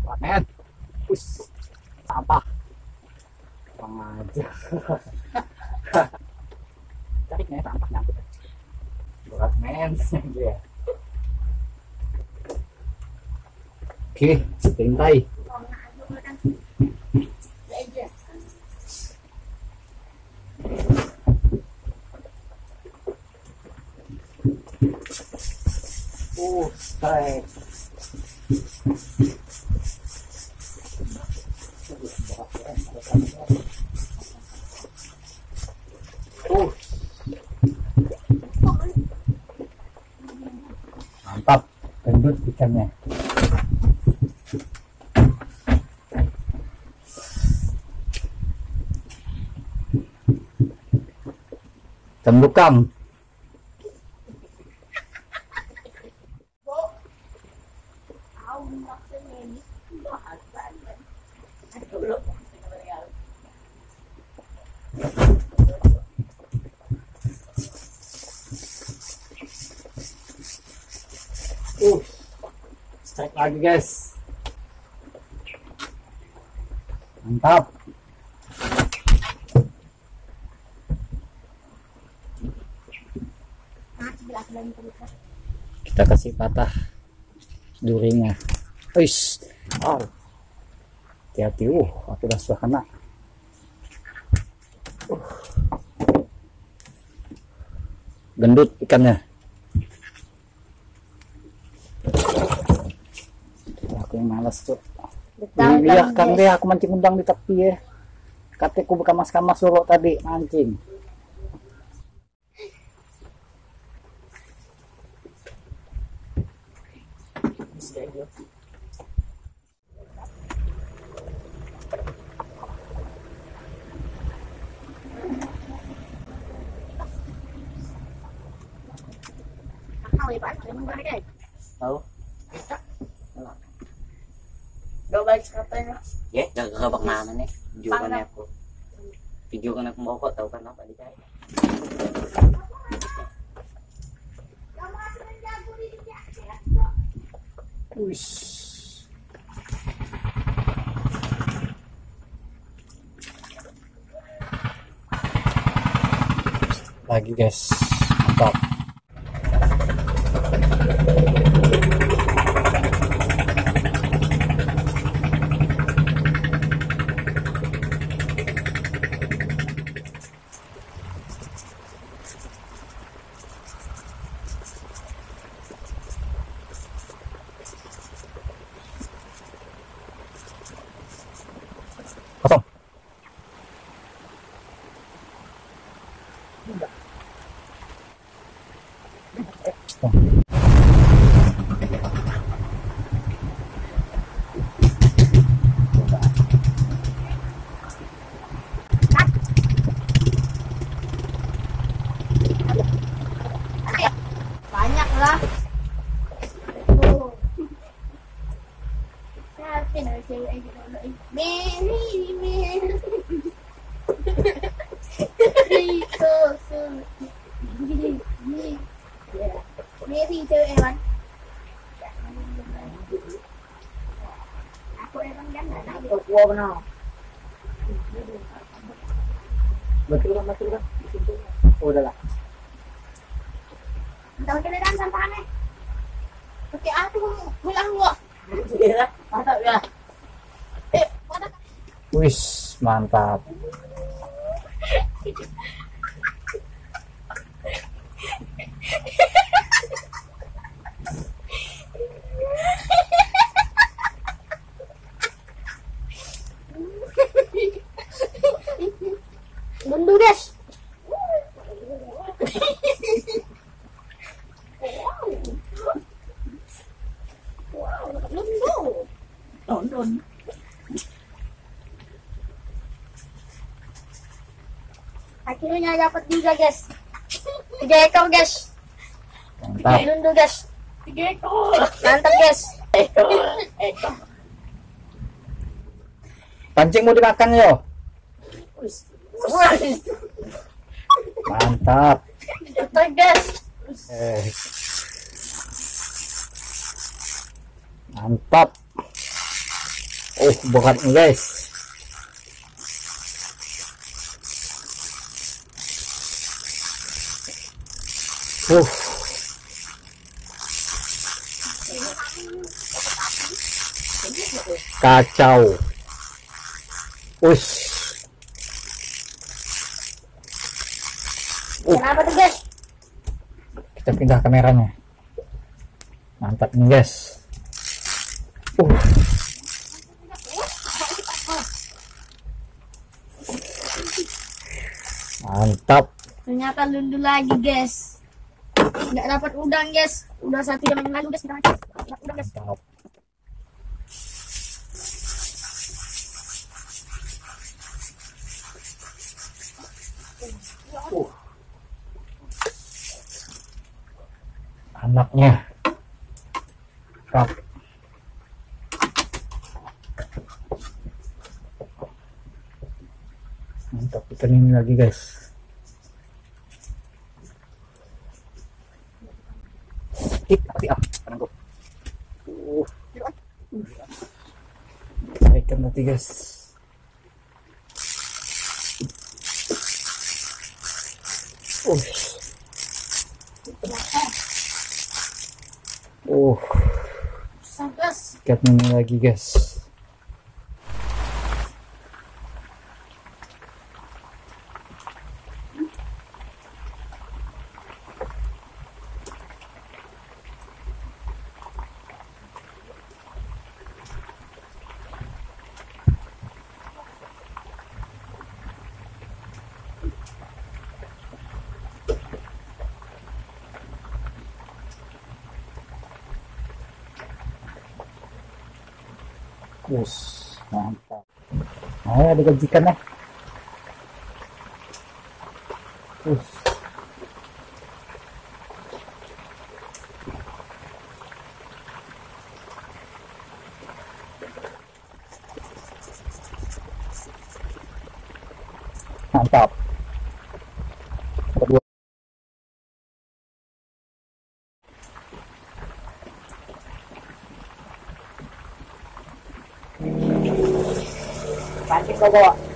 panen. Sampah. Bang aja. Cariknya sampah nyangkut. Berat men. Ya. Oke, santai. Strike. Mantap, gendut ikannya. Cembukang. Strike lagi guys. Mantap. Kita kasih patah durinya. Wis. Oh. Hati-hati. Aku udah sudah kena. Gendut ikannya. Aku yang malas tuh. Biarkan deh aku mancing udang di tepi ya. Katiku berkamas-kamas suruh tadi mancing. Tahu? Gak balik katanya. Ya, gak kebak mana nih? Juga nih aku. Video kan aku mau kok tahu kan apa dicari. Lagi guys, mantap. Kosong. Banyak lah. Mary chơi em anh. Aku emang kan enggak tahu. Gua benar. Betul kan? Udah lah. Tahu keleran sampahnya. Pakai aku bilang gua. Iya, mantap ya. Mana? Wis, mantap. Mundur guys. Nonton. Akhirnya dapat juga guys. 3 ekor guys. Mantap. Mundur guys. 3 ekor. Mantap guys. Ekor. Pancing mau dimakan yo. Mantap. Dapat guys. Mantap. Oh, berat nih guys. Kacau. Ush. Kenapa tuh guys? Kita pindah kameranya. Mantap nih guys. Mantap. Ternyata lundu lagi guys. Nggak dapat udang guys. Udah 1 jam yang lalu guys kita mancing. Dapat udang guys. Mantap. Anaknya. Kap. Mantap ikan ini lagi guys. Penanggup. Ikan tadi guys. Ikan ini lagi guys. Mantap. Nah, ada gajikan ya. Mantap. Kedua. Pancing kau bawa.